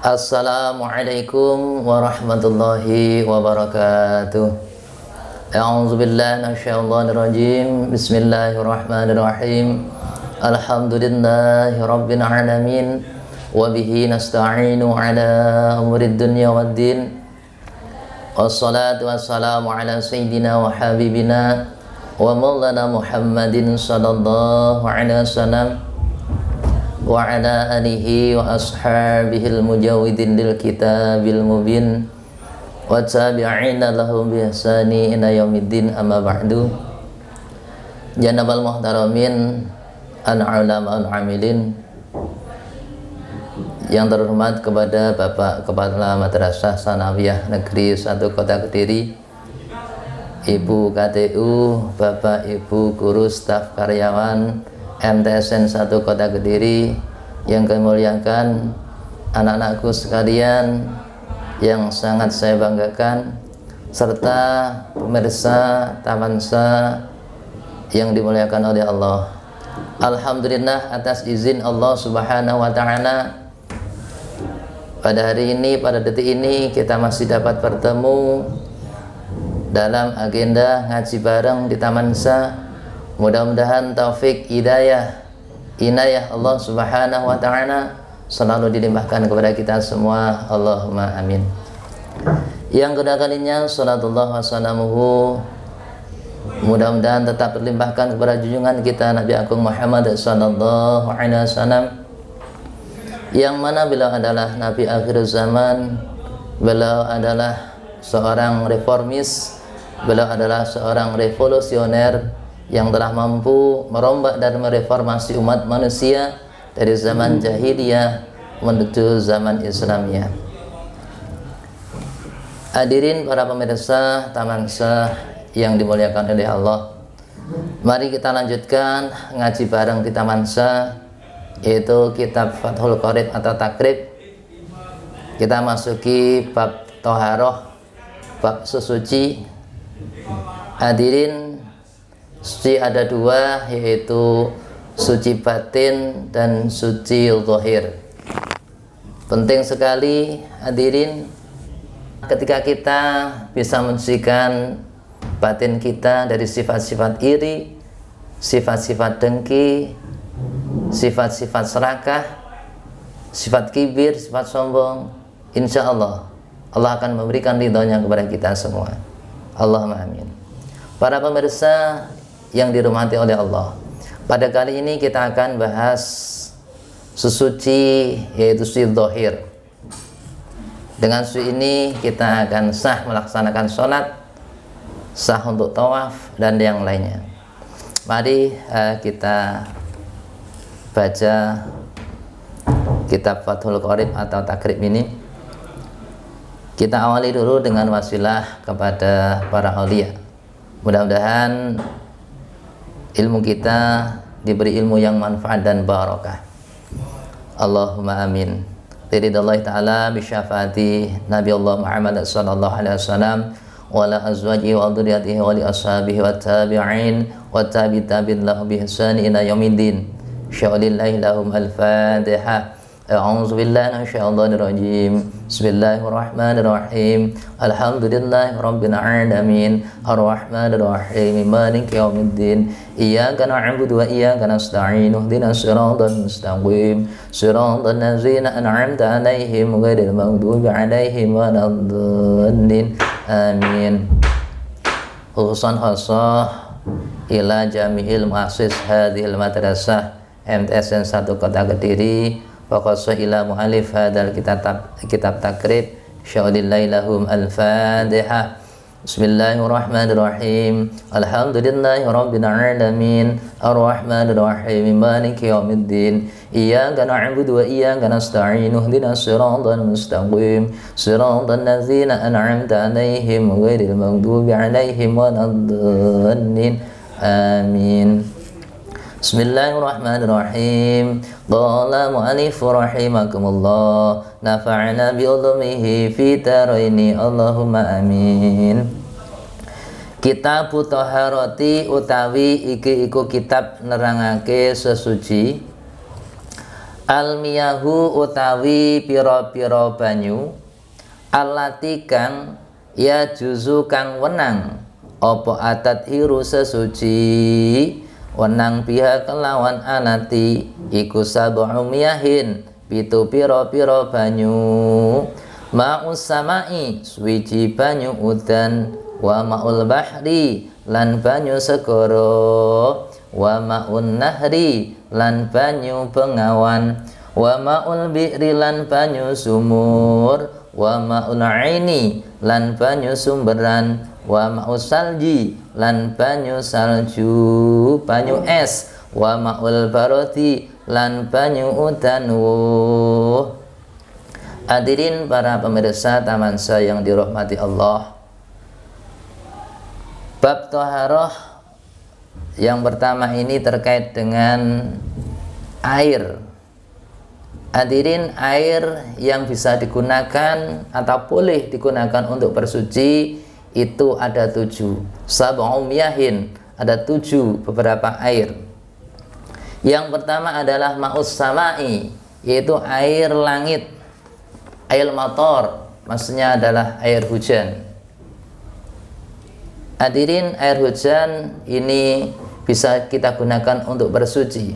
Assalamualaikum warahmatullahi wabarakatuh. A'udzu billahi minasyaitonir rajim. Bismillahirrahmanirrahim. Alhamdulillahi rabbil alamin wa bihi nasta'inu ala umurid dunya waddin. Wassalatu wassalamu ala sayyidina wa habibina wa maulana Muhammadin sallallahu alaihi wasallam wa ala alihi wa ashabihil mujawidin lil kitabil mubin wa tabi'ina lahum bi ihsani ila yaumiddin, amma ba'du. Janabal muhtaramin al-ulama al-amilin, yang terhormat kepada Bapak Kepala Madrasah Sanawiyah Negeri 1 Kota Kediri, Ibu KTU, Bapak Ibu guru staf karyawan MTSN 1 Kota Kediri, yang kami muliakan anak-anakku sekalian yang sangat saya banggakan, serta pemirsa Tamansa yang dimuliakan oleh Allah. Alhamdulillah atas izin Allah Subhanahu wa Ta'ala, pada hari ini, pada detik ini kita masih dapat bertemu dalam agenda ngaji bareng di Tamansa. Mudah-mudahan taufik, hidayah, inayah Allah Subhanahu wa Ta'ala selalu dilimpahkan kepada kita semua. Allahumma amin. Yang kedua kalinya, salatullah wassalamuhu, mudah-mudahan tetap terlimpahkan kepada junjungan kita Nabi Agung Muhammad sallallahu alaihi wasallam, yang mana beliau adalah Nabi akhir zaman. Beliau adalah seorang reformis, beliau adalah seorang revolusioner yang telah mampu merombak dan mereformasi umat manusia dari zaman jahiliyah menuju zaman Islamiyah. Hadirin para pemirsa Tamansa yang dimuliakan oleh Allah, mari kita lanjutkan ngaji bareng di Tamansa, yaitu kitab Fathul Qorib atau Takrib. Kita masuki bab Toharoh, bab sesuci. Hadirin, suci ada dua, yaitu suci batin dan suci zahir. Penting sekali hadirin, ketika kita bisa mensucikan batin kita dari sifat-sifat iri, sifat-sifat dengki, sifat-sifat serakah, sifat kibir, sifat sombong, insya Allah Allah akan memberikan ridhonya kepada kita semua. Allahumma amin. Para pemirsa yang dirahmati oleh Allah, pada kali ini kita akan bahas sesuci, yaitu suci zahir. Dengan suci ini kita akan sah melaksanakan sholat, sah untuk tawaf dan yang lainnya. Mari kita baca kitab Fathul Qorib atau Takrib ini. Kita awali dulu dengan wasilah kepada para aulia. Mudah-mudahan ilmu kita diberi ilmu yang manfaat dan barakah. Allahumma amin. Ridhallahi ta'ala bisyafaati Nabi Allah Muhammad sallallahu alaihi wasallam wa ala azwajihi wa dzurriyyatihi wa li ashabihi wa tabi'in wa tabi'in lahu bi ihsani ila yaumiddin. Sya'alillahi lahum al-Fatihah. A'udzu billahi minasyaitonir rajim. Bismillahirrahmanirrahim. Alhamdulillahi rabbil alamin. Arrahmanir rahim. Maliki yaumiddin. Iyyaka na'budu wa iyyaka nasta'in. Ihdinas siratal mustaqim. Siratal ladzina an'amta 'alaihim ghairil maghdubi 'alaihim waladdallin. Amin. Khususan khasah ila jami'il muassis hadhil madrasah MTSN 1 Kota Kediri, waqasa ila mu'alif hadal kitab Takrib. Sya'alillahi lahum al-Fatihah. Bismillahirrahmanirrahim. Alhamdulillahi rabbil alamin. Arrahmanir rahim. Maliki yaumiddin. Iyyaka na'budu wa iyyaka nasta'in. Ihdinas siratal mustaqim. Siratal ladzina an'amta 'alaihim ghairil maghdubi 'alaihim waladdallin. Amin. Bismillahirrahmanirrahim. Qala mu'allif rahimakumullah, nafa'ana bi ulumihi fi daraini. Allahumma amin. Kitab Thaharati utawi iki iku kitab nerangake sesuci. Al-miyahu utawi pira-pira banyu allati kang ya juzu kang wenang apa atat hiru sesuci wenang biha kelawan alati iku sab'u miyahin pitu pira-pira banyu ma'us samai suwiji banyu udan wa ma'ul bahri lan banyu segara wa ma'un nahri lan banyu bengawan wa ma'ul bi'ri lan banyu sumur wa ma'ul aini lan banyu sumberan wa ma'us salji lan banyu salju banyu es wa ma'ul baroti lan banyu udan Hadirin para pemirsa tamansa yang dirahmati Allah, bab taharah yang pertama ini terkait dengan air. Hadirin, air yang bisa digunakan atau boleh digunakan untuk bersuci itu ada 7. Sab'u miyahin, ada 7 beberapa air. Yang pertama adalah ma'us samai, yaitu air langit, air mator, maksudnya adalah air hujan. Hadirin, air hujan ini bisa kita gunakan untuk bersuci.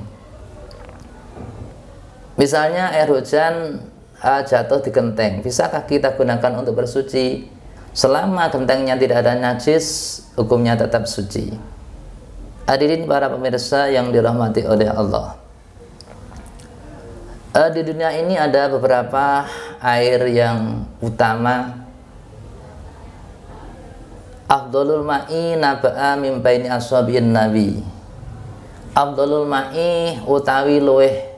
Misalnya air hujan jatuh di genteng, bisakah kita gunakan untuk bersuci? Selama gentengnya tidak ada najis, hukumnya tetap suci. Hadirin para pemirsa yang dirahmati oleh Allah, di dunia ini ada beberapa air yang utama. Afdhalul ma'i naba'a min baini ashabiin nabi. Afdhalul ma'i utawi luweh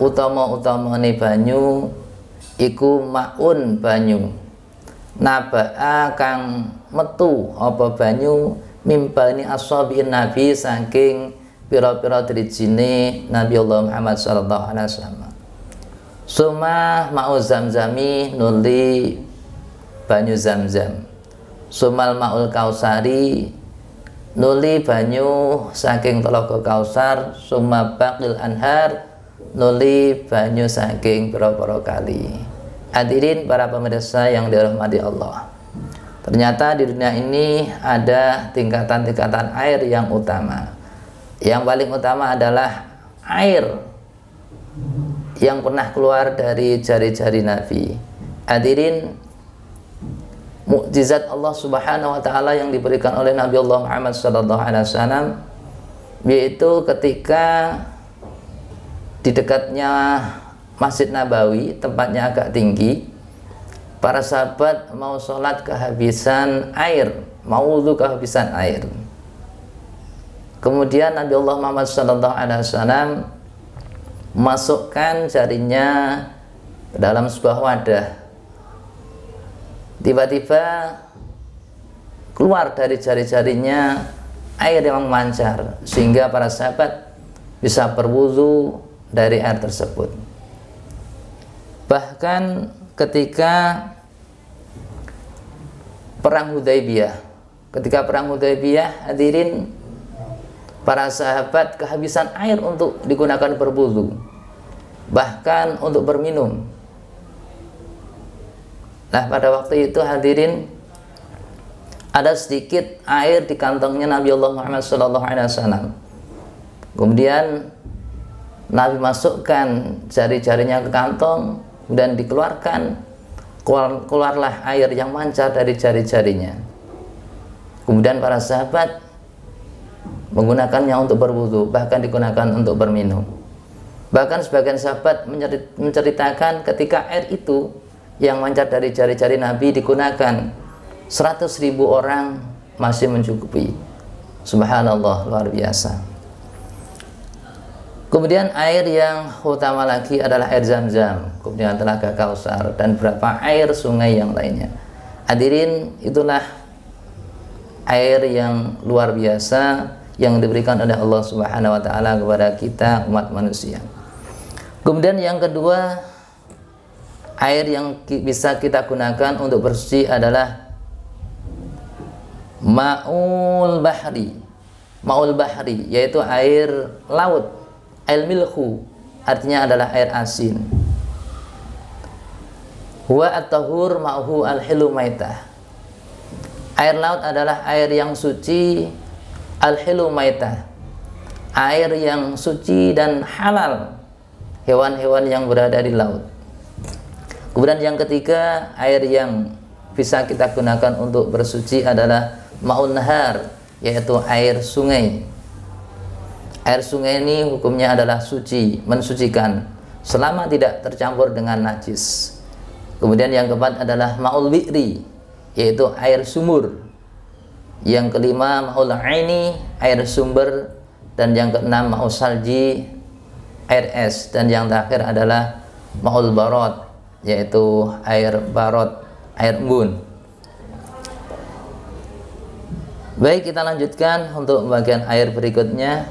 utama-utamane banyu iku ma'un banyu. Naba'a kang metu apa banyu min baini ashabiin nabi saking pira-pira drijine Nabi Allah Muhammad sallallahu alaihi wasallam. Suma ma'u zamzami nuli banyu zamzam. Sumal ma'ul kausari nuli banyu saking telaga kausar. Summa baqil anhar nuli banyu saking pira-pira kali. Hadirin para pemirsa yang dirahmati Allah, ternyata di dunia ini ada tingkatan-tingkatan air yang utama. Yang paling utama adalah air yang pernah keluar dari jari-jari Nabi. Hadirin, mukjizat Allah Subhanahu wa taala yang diberikan oleh Nabi Allah Muhammad sallallahu alaihi wasallam, yaitu ketika di dekatnya Masjid Nabawi, tempatnya agak tinggi, para sahabat mau sholat kehabisan air, mau wudu kehabisan air. Kemudian Nabi Allah Muhammad sallallahu alaihi wasallam masukkan jarinya ke dalam sebuah wadah. Tiba-tiba keluar dari jari-jarinya air yang memancar, sehingga para sahabat bisa berwudu dari air tersebut. Bahkan ketika perang Hudaybiyah, hadirin, para sahabat kehabisan air untuk digunakan berwudu, bahkan untuk berminum. Nah, pada waktu itu hadirin, ada sedikit air di kantongnya Nabi Allah Muhammad SAW. Kemudian Nabi masukkan jari-jarinya ke kantong dan dikeluarkan, keluarlah air yang mancar dari jari-jarinya. Kemudian para sahabat menggunakannya untuk berwudu, bahkan digunakan untuk berminum. Bahkan sebagian sahabat menceritakan ketika air itu yang mancar dari jari-jari Nabi digunakan, 100.000 orang masih mencukupi. Subhanallah, luar biasa. Kemudian air yang utama lagi adalah air Zam-Zam, kemudian Telaga Kausar, dan beberapa air sungai yang lainnya. Hadirin, itulah air yang luar biasa yang diberikan oleh Allah Subhanahu wa taala kepada kita umat manusia. Kemudian yang kedua, air yang bisa kita gunakan untuk bersuci adalah ma'ul bahri. Ma'ul bahri yaitu air laut, air milhu, artinya adalah air asin. Huwa at-tahur ma'hu al-hilu maitah. Air laut adalah air yang suci, al-hilu maitah, air yang suci dan halal hewan-hewan yang berada di laut. Kemudian yang ketiga, air yang bisa kita gunakan untuk bersuci adalah ma'un nahar, yaitu air sungai. Air sungai ini hukumnya adalah suci, mensucikan selama tidak tercampur dengan najis. Kemudian yang keempat adalah ma'ul bi'ri, yaitu air sumur. Yang kelima ma'ul aini, air sumber. Dan yang keenam ma'ul salji, air es. Dan yang terakhir adalah ma'ul barot, yaitu air barot, air embun. Baik, kita lanjutkan untuk bagian air berikutnya.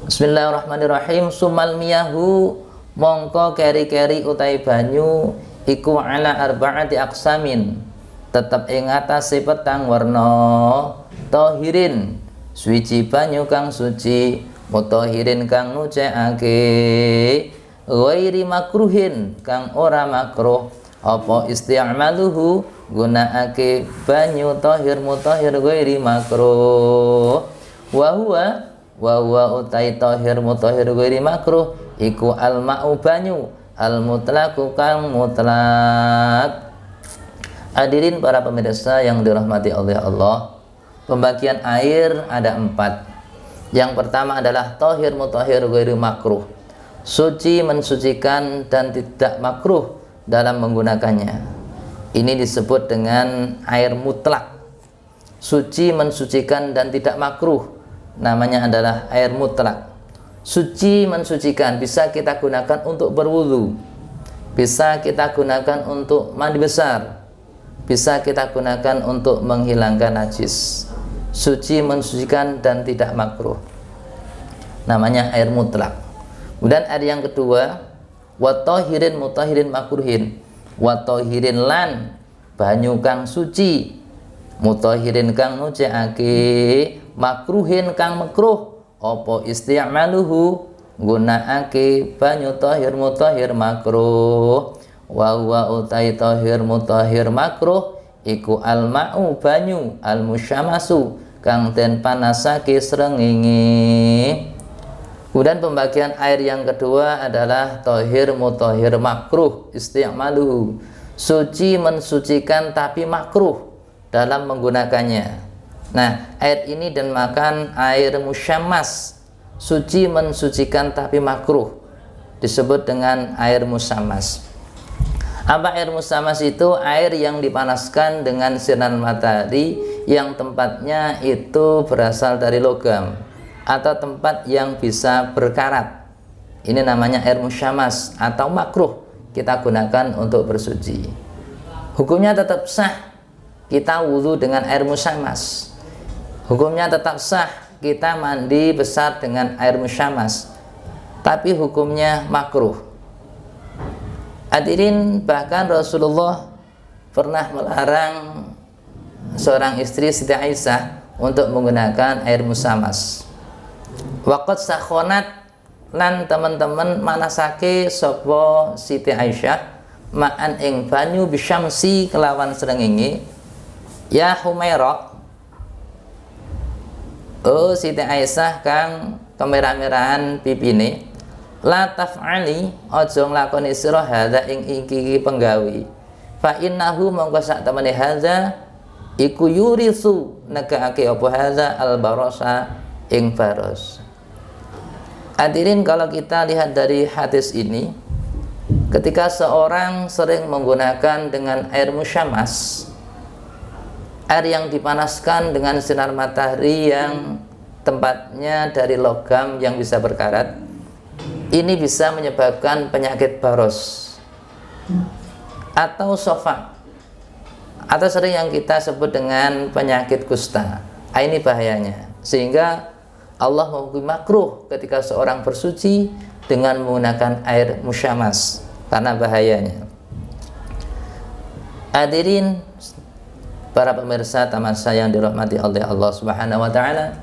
Bismillahirrahmanirrahim. Sumal miyahu, mongko keri-keri utai banyu iku ala arba'ati aqsamin, tetep ing atase petang warna. Tahirin, suci banyu kang suci, mutahirin kang nucekake, ghairi makruhin kang ora makruh, apa isti'maluhu gunakake banyu tahir mutahhir ghairi makruh. Wa huwa utai tahir mutahhir ghairi makruh iku al ma'u banyu al mutlaqu kang mutlak. Hadirin para pemirsa yang dirahmati oleh Allah, pembagian air ada 4. Yang pertama adalah tahir mutahhir ghairi makruh, suci mensucikan dan tidak makruh dalam menggunakannya. Ini disebut dengan air mutlak. Suci mensucikan dan tidak makruh, namanya adalah air mutlak. Suci mensucikan bisa kita gunakan untuk berwudu, bisa kita gunakan untuk mandi besar, bisa kita gunakan untuk menghilangkan najis. Suci mensucikan dan tidak makruh, namanya air mutlak. Kemudian air yang kedua, wa tahirin mutahirin makruhin, wa tahirin lan banyu kang suci, mutahirin kang nucekake, makruhin kang makruh, apa isti'maluhu gunakake banyu tahir mutahhir makruh. Wa huwa utai tahir mutahhir makruh iku al ma'u banyu al musyamasu kang den panasake srengenge. Kemudian pembagian air yang kedua adalah tahir mutahhir makruh isti'maluhu, suci mensucikan tapi makruh dalam menggunakannya. Nah, air ini dinamakan air musyammas, suci mensucikan tapi makruh, disebut dengan air musyammas. Apa air musyammas itu? Air yang dipanaskan dengan sinar matahari yang tempatnya itu berasal dari logam atau tempat yang bisa berkarat. Ini namanya air musyammas atau makruh kita gunakan untuk bersuci. Hukumnya tetap sah kita wudu dengan air musyammas. Hukumnya tetap sah kita mandi besar dengan air musyammas, tapi hukumnya makruh. Hadirin, bahkan Rasulullah pernah melarang seorang istri Siti Aisyah untuk menggunakan air musyammas. Waqat sakhonat lan teman-teman manasake sapa Siti Aisyah ma'an ing banyu bisyamsi kelawan srengenge. Ya Humairah, oh Siti Aisyah kang kemerah-merahan pipine, la taf'ali aja nglakoni sira hadza ing iki penggawe, fa innahu mongko sak temene hadza iku yurisu negaake apa hadza al barasa ing baros. Hadirin, kalau kita lihat dari hadis ini, ketika seorang sering menggunakan dengan air musyammas, air yang dipanaskan dengan sinar matahari yang tempatnya dari logam yang bisa berkarat, ini bisa menyebabkan penyakit baros atau sofa, atau sering yang kita sebut dengan penyakit kusta. Ini bahayanya, sehingga Allah menghukumi makruh ketika seorang bersuci dengan menggunakan air musyammas karena bahayanya. Hadirin para pemirsa tamasya yang dirahmati oleh Allah Subhanahu wa taala,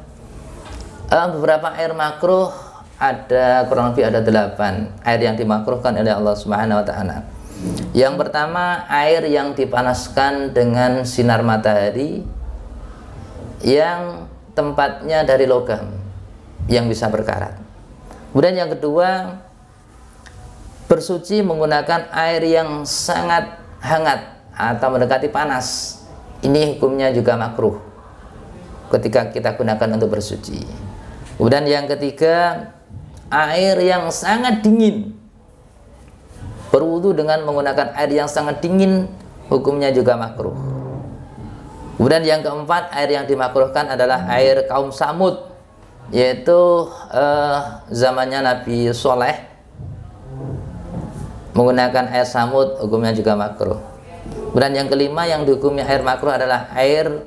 beberapa air makruh ada kurang lebih ada 8 air yang dimakruhkan oleh Allah Subhanahu wa taala. Yang pertama, air yang dipanaskan dengan sinar matahari yang tempatnya dari logam yang bisa berkarat. Kemudian yang kedua, bersuci menggunakan air yang sangat hangat atau mendekati panas. Ini hukumnya juga makruh ketika kita gunakan untuk bersuci. Kemudian yang ketiga, air yang sangat dingin. Berwudu dengan menggunakan air yang sangat dingin, hukumnya juga makruh. Kemudian yang keempat, air yang dimakruhkan adalah air kaum Samud, yaitu zamannya Nabi Soleh menggunakan air Samud, hukumnya juga makruh. Kemudian yang kelima yang dihukumi air makruh adalah air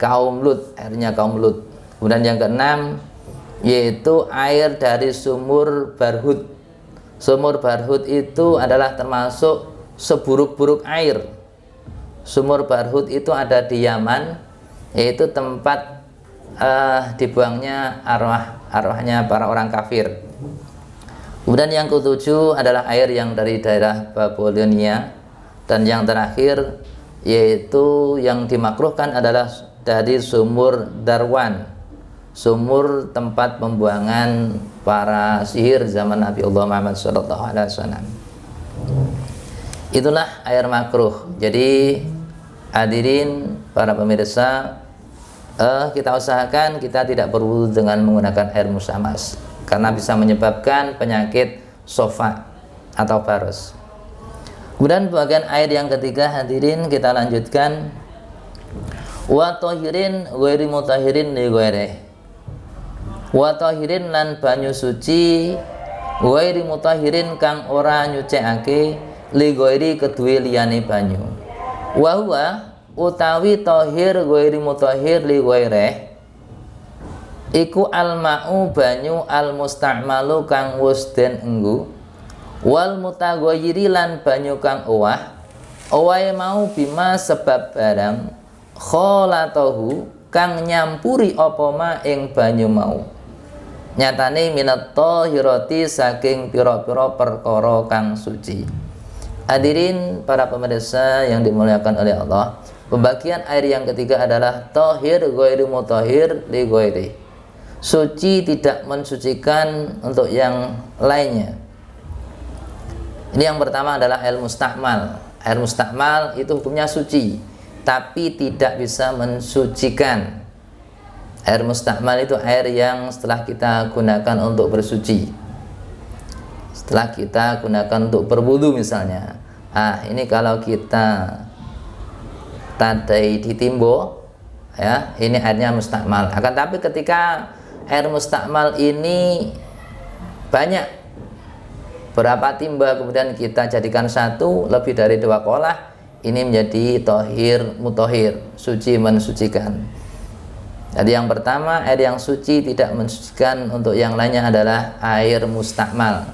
kaum Lut, airnya kaum Lut. Kemudian yang keenam yaitu air dari sumur Barhud. Sumur Barhud itu adalah termasuk seburuk-buruk air. Sumur Barhud itu ada di Yaman, yaitu tempat dibuangnya arwahnya para orang kafir. Kemudian yang ketujuh adalah air yang dari daerah Babylonia. Dan yang terakhir yaitu yang dimakruhkan adalah dari sumur Darwan, sumur tempat pembuangan para sihir zaman Nabi Allah Muhammad SAW. Itulah air makruh. Jadi hadirin para pemirsa, kita usahakan kita tidak berwudu dengan menggunakan air musamas karena bisa menyebabkan penyakit sofa atau baros. Kemudian bagian air yang ketiga, hadirin, kita lanjutkan. Wa tahirin ghairi mutahirin li ghairi. Wa tahirin lan banyu suci ghairi mutahirin kang ora nyucikake li ghairi kedue liyane banyu. Wa huwa utawi tahir ghairi mutahhir li ghairi iku alma'u banyu almusta'malu kang wis den enggu, wal mutaghayyiri lan banyu kang owahe mau bima sebab barang kholatahu kang nyampuri apa ma ing banyu mau, nyatane minat tahirati saking pira-pira perkara kang suci. Hadirin para pemirsa yang dimuliakan oleh Allah, pembagian air yang ketiga adalah tahir ghairu mutahhir li ghairi. Suci tidak mensucikan untuk yang lainnya. Ini yang pertama adalah air mustakmal. Air mustakmal itu hukumnya suci, tapi tidak bisa mensucikan. Air mustakmal itu air yang setelah kita gunakan untuk bersuci, setelah kita gunakan untuk berwudu misalnya. Ini kalau kita tadai di timbo, ya, ini airnya mustakmal. Akan tapi ketika air mustakmal ini banyak, berapa timba kemudian kita jadikan satu, lebih dari 2 kolah, ini menjadi tohir mutohir, suci mensucikan. Jadi yang pertama, air yang suci tidak mensucikan untuk yang lainnya adalah air mustakmal.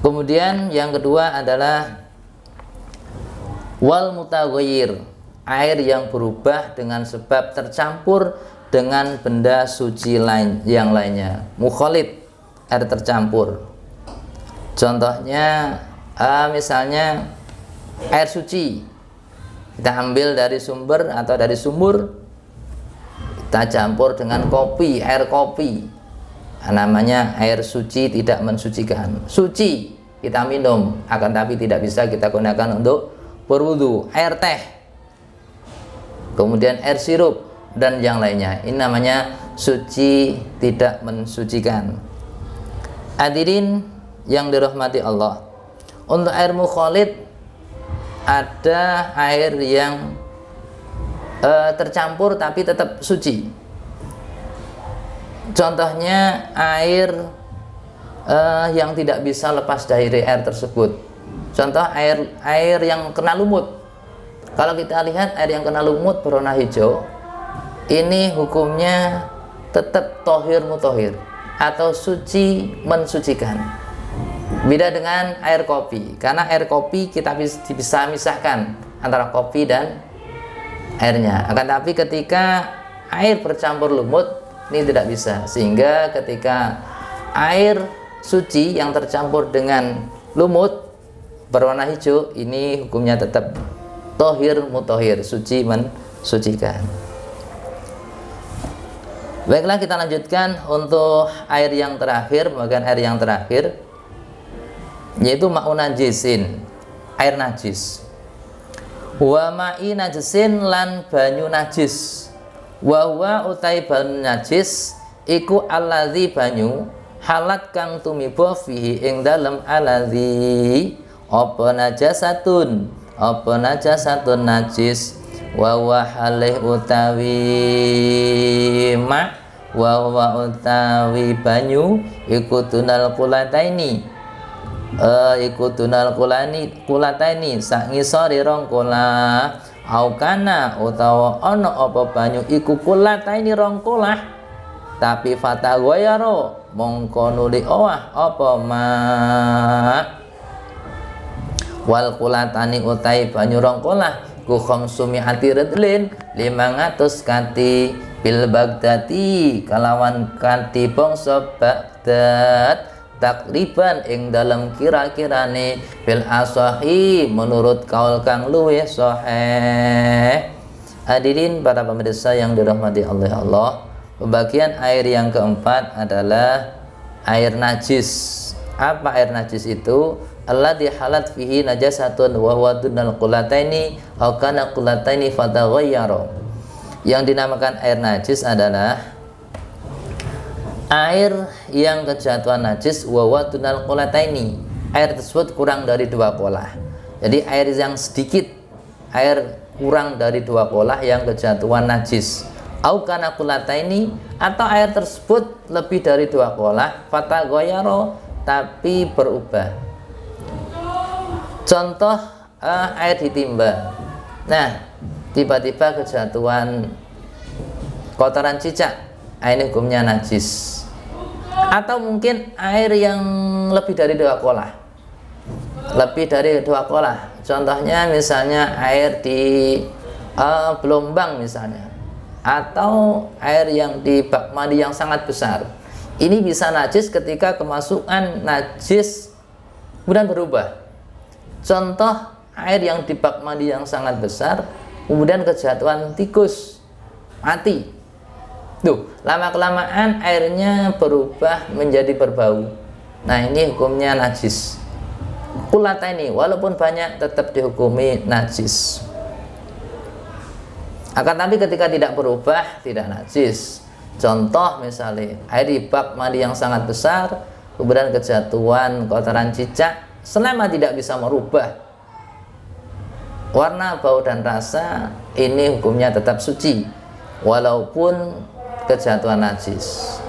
Kemudian yang kedua adalah wal mutaghayyir, air yang berubah dengan sebab tercampur dengan benda suci lain yang lainnya. Mukhalid, air tercampur. Contohnya misalnya air suci kita ambil dari sumber atau dari sumur, kita campur dengan kopi, air kopi, namanya air suci tidak mensucikan. Suci kita minum, akan tapi tidak bisa kita gunakan untuk berwudu. Air teh, kemudian air sirup dan yang lainnya, ini namanya suci tidak mensucikan. Hadirin yang dirahmati Allah, untuk air mukhalid ada air yang tercampur tapi tetap suci. Contohnya air yang tidak bisa lepas dari air tersebut. Contoh air yang kena lumut. Kalau kita lihat air yang kena lumut berwarna hijau, ini hukumnya tetap tohir mutohir atau suci mensucikan. Beda dengan air kopi, karena air kopi kita bisa misahkan antara kopi dan airnya. Akan tapi ketika air bercampur lumut, ini tidak bisa, sehingga ketika air suci yang tercampur dengan lumut berwarna hijau, ini hukumnya tetap tohir mutohir, suci mensucikan. Baiklah, kita lanjutkan untuk air yang terakhir, bagian air yang terakhir, yaitu ma'un najisin, air najis. Wa ma'i najisin lan banyu najis. Wa huwa utai banyu najis iku alladzi banyu halat kang tumiba fihi ing dalem alladzi apa najasatun najis wa huwa halih utawi ma wa huwa utawi banyu iku tunal kulataini kulataini sak ngisore rong kula aukana utawa ana apa banyu iku kulataini rong kula tapi fataghayaro mongko nuli owah apa ma wal kulatani utai banyu rong kula ku khamsumi ati redlin 500 kati bil Baghdadi kalawan kati bangsa Baghdad takriban ing dalam kira-kirane bil asahi menurut kaul kang luwih sahih. Hadirin para pemirsa yang dirahmati Allah, pembagian air yang keempat adalah air najis. Apa air najis itu? Alladzi halat fihi najasatun wa huwa dunal qulataini aw kana qulataini fataghayyara. Yang dinamakan air najis adalah air yang kejatuhan najis wa huwa dunal qulataini. Air tersebut kurang dari 2 kolah. Jadi air yang sedikit, air kurang dari 2 kolah yang kejatuhan najis. Au kana qulataini, atau air tersebut lebih dari 2 kolah fataghayyara tapi berubah. Contoh air ditimba. Nah, tiba-tiba kejatuhan kotoran cicak, ini hukumnya najis. Atau mungkin air yang lebih dari 2 kolah. Lebih dari 2 kolah. Contohnya misalnya air di gelombang misalnya. Atau air yang di bak mandi yang sangat besar. Ini bisa najis ketika kemasukan najis kemudian berubah. Contoh air yang di bak mandi yang sangat besar kemudian kejatuhan tikus mati. Tuh, lama-kelamaan airnya berubah menjadi berbau. Nah, ini hukumnya najis. Kulata ini walaupun banyak tetap dihukumi najis. Akan tapi ketika tidak berubah tidak najis. Contoh misalnya air di bak mandi yang sangat besar kemudian kejatuhan kotoran cicak, selama tidak bisa merubah warna, bau dan rasa, ini hukumnya tetap suci walaupun kejatuhan najis.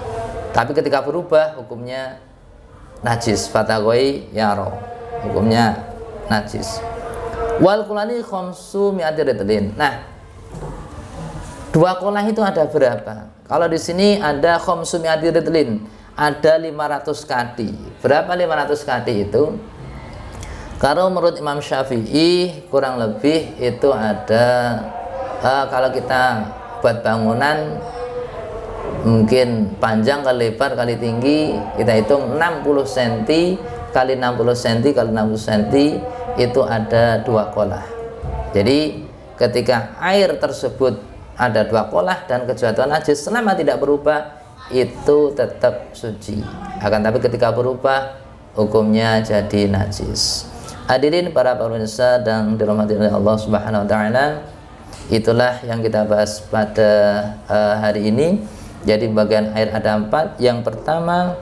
Tapi ketika berubah hukumnya najis, fataghayyara, hukumnya najis. Wal kulani khamsu mi'ati ridlin. Nah, 2 kolah itu ada berapa? Kalau di sini ada khamsu mi'ati ridlin, ada 500 kati. Berapa 500 kati itu? Kalau menurut Imam Syafi'i kurang lebih itu ada kalau kita buat bangunan mungkin panjang kali lebar kali tinggi, kita hitung 60 cm kali 60 cm kali 60 cm itu ada 2 kolah. Jadi ketika air tersebut ada 2 kolah dan kejatuhan najis selama tidak berubah itu tetap suci. Akan tapi ketika berubah hukumnya jadi najis. Hadirin para pemirsa dan dirahmati oleh Allah Subhanahu wa taala, itulah yang kita bahas pada hari ini. Jadi bagian air ada 4. Yang pertama,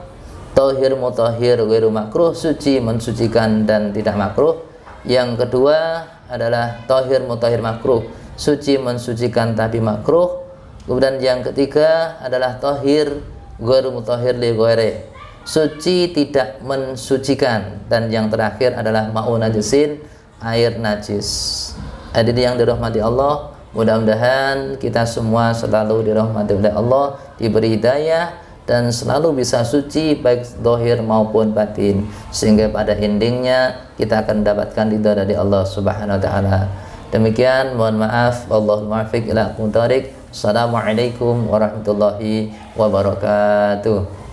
tohir mutahhir ghairu makruh, suci mensucikan dan tidak makruh. Yang kedua adalah tohir mutahhir makruh, suci mensucikan tapi makruh. Kemudian yang ketiga adalah tohir ghairu mutahhir li ghairi, suci tidak mensucikan. Dan yang terakhir adalah ma'un najisin, air najis. Hadirin yang dirahmati Allah, mudah-mudahan kita semua selalu dirahmati oleh Allah, diberi hidayah dan selalu bisa suci baik zahir maupun batin, sehingga pada endingnya kita akan mendapatkan ridha dari Allah Subhanahu wa taala. Demikian, mohon maaf, wallahul muwaffiq ila aqwamit thoriq. Assalamualaikum warahmatullahi wabarakatuh.